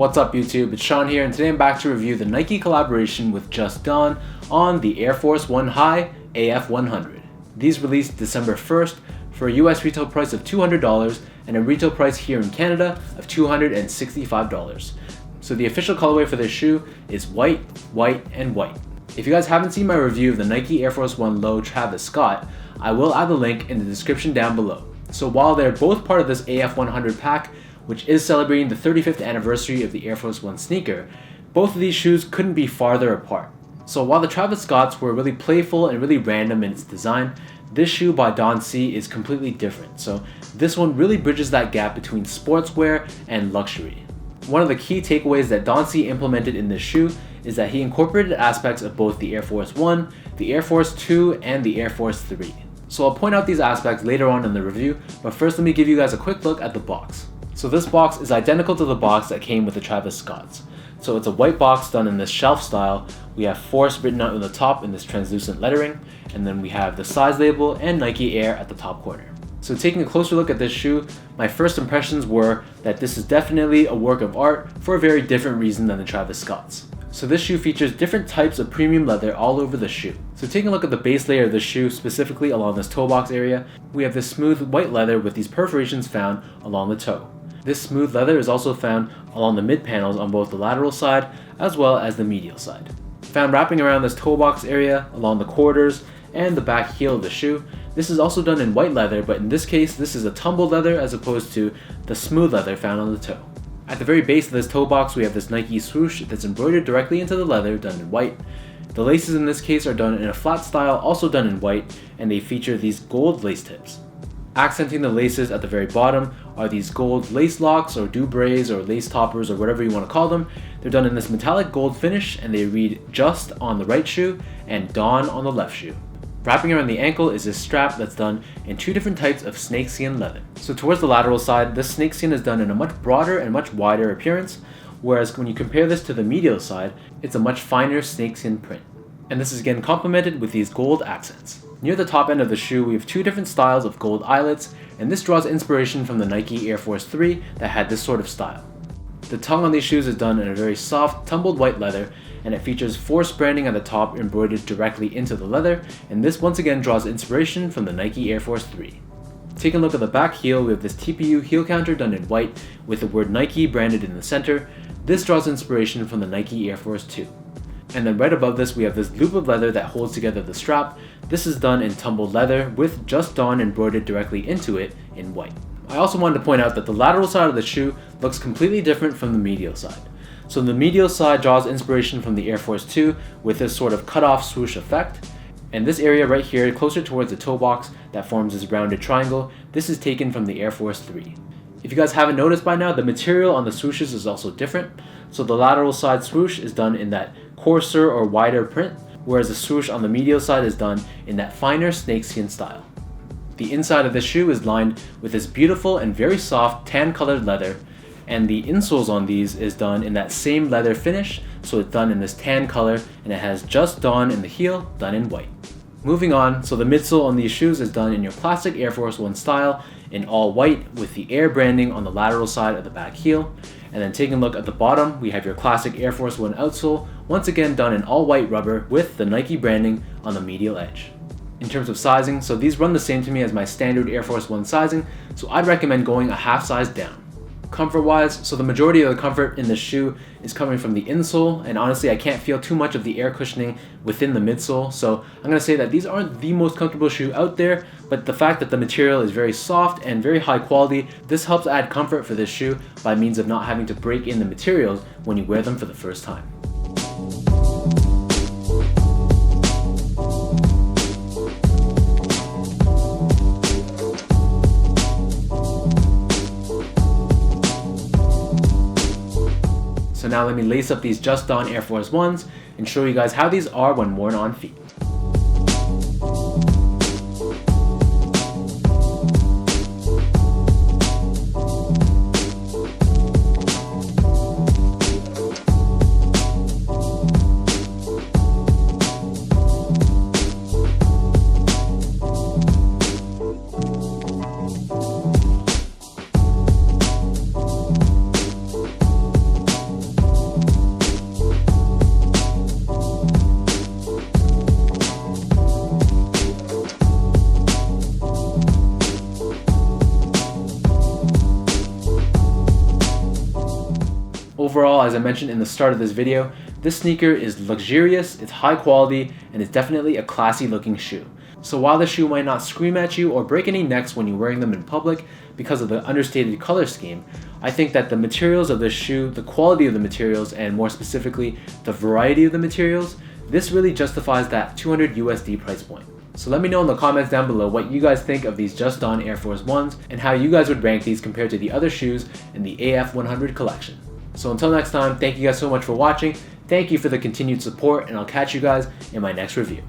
What's up YouTube, it's Sean here, and today I'm back to review the Nike collaboration with Just Don on the Air Force 1 High AF100. These released December 1st for a US retail price of $200 and a retail price here in Canada of $265. So the official colorway for this shoe is white, white, and white. If you guys haven't seen my review of the Nike Air Force 1 Low Travis Scott, I will add the link in the description down below. So while they're both part of this AF100 pack, which is celebrating the 35th anniversary of the Air Force 1 sneaker, both of these shoes couldn't be farther apart. So while the Travis Scotts were really playful and really random in its design, this shoe by Don C is completely different. So this one really bridges that gap between sportswear and luxury. One of the key takeaways that Don C implemented in this shoe is that he incorporated aspects of both the Air Force 1, the Air Force 2, and the Air Force 3. So I'll point out these aspects later on in the review, but first let me give you guys a quick look at the box. So this box is identical to the box that came with the Travis Scotts. So it's a white box done in this shelf style. We have Force written out on the top in this translucent lettering, and then we have the size label and Nike Air at the top corner. So taking a closer look at this shoe, my first impressions were that this is definitely a work of art for a very different reason than the Travis Scotts. So this shoe features different types of premium leather all over the shoe. So taking a look at the base layer of the shoe, specifically along this toe box area, we have this smooth white leather with these perforations found along the toe. This smooth leather is also found along the mid panels on both the lateral side as well as the medial side. Found wrapping around this toe box area, along the quarters, and the back heel of the shoe. This is also done in white leather, but in this case, this is a tumbled leather as opposed to the smooth leather found on the toe. At the very base of this toe box, we have this Nike swoosh that's embroidered directly into the leather, done in white. The laces in this case are done in a flat style, also done in white, and they feature these gold lace tips. Accenting the laces at the very bottom are these gold lace locks or doubrets or lace toppers or whatever you want to call them. They're done in this metallic gold finish, and they read Just on the right shoe and Don on the left shoe. Wrapping around the ankle is this strap that's done in two different types of snakeskin leather. So towards the lateral side, this snakeskin is done in a much broader and much wider appearance, whereas when you compare this to the medial side, it's a much finer snakeskin print. And this is again complemented with these gold accents. Near the top end of the shoe, we have two different styles of gold eyelets, and this draws inspiration from the Nike Air Force 3 that had this sort of style. The tongue on these shoes is done in a very soft, tumbled white leather, and it features Force branding at the top embroidered directly into the leather, and this once again draws inspiration from the Nike Air Force 3. Taking a look at the back heel, we have this TPU heel counter done in white with the word Nike branded in the center. This draws inspiration from the Nike Air Force 2. And then right above this, we have this loop of leather that holds together the strap. This is done in tumbled leather with Just Don embroidered directly into it in white. I also wanted to point out that the lateral side of the shoe looks completely different from the medial side. So the medial side draws inspiration from the Air Force 2 with this sort of cut-off swoosh effect. And this area right here, closer towards the toe box that forms this rounded triangle, this is taken from the Air Force 3. If you guys haven't noticed by now, the material on the swooshes is also different. So the lateral side swoosh is done in that coarser or wider print, whereas the swoosh on the medial side is done in that finer snakeskin style. The inside of the shoe is lined with this beautiful and very soft tan colored leather, and the insoles on these is done in that same leather finish, so it's done in this tan color, and it has Just Don in the heel, done in white. Moving on, so the midsole on these shoes is done in your classic Air Force 1 style, in all white with the Air branding on the lateral side of the back heel. And then taking a look at the bottom, we have your classic Air Force 1 outsole, once again done in all white rubber with the Nike branding on the medial edge. In terms of sizing, so these run the same to me as my standard Air Force 1 sizing, so I'd recommend going a half size down. Comfort wise, so the majority of the comfort in this shoe is coming from the insole, and honestly I can't feel too much of the air cushioning within the midsole, so I'm going to say that these aren't the most comfortable shoe out there, but the fact that the material is very soft and very high quality, this helps add comfort for this shoe by means of not having to break in the materials when you wear them for the first time. So now let me lace up these Just Don Air Force 1s and show you guys how these are when worn on feet. Overall, as I mentioned in the start of this video, this sneaker is luxurious, it's high quality, and it's definitely a classy looking shoe. So while the shoe might not scream at you or break any necks when you're wearing them in public because of the understated color scheme, I think that the materials of this shoe, the quality of the materials, and more specifically, the variety of the materials, this really justifies that $200 USD price point. So let me know in the comments down below what you guys think of these Just Don Air Force 1s and how you guys would rank these compared to the other shoes in the AF100 collection. So until next time, thank you guys so much for watching, thank you for the continued support, and I'll catch you guys in my next review.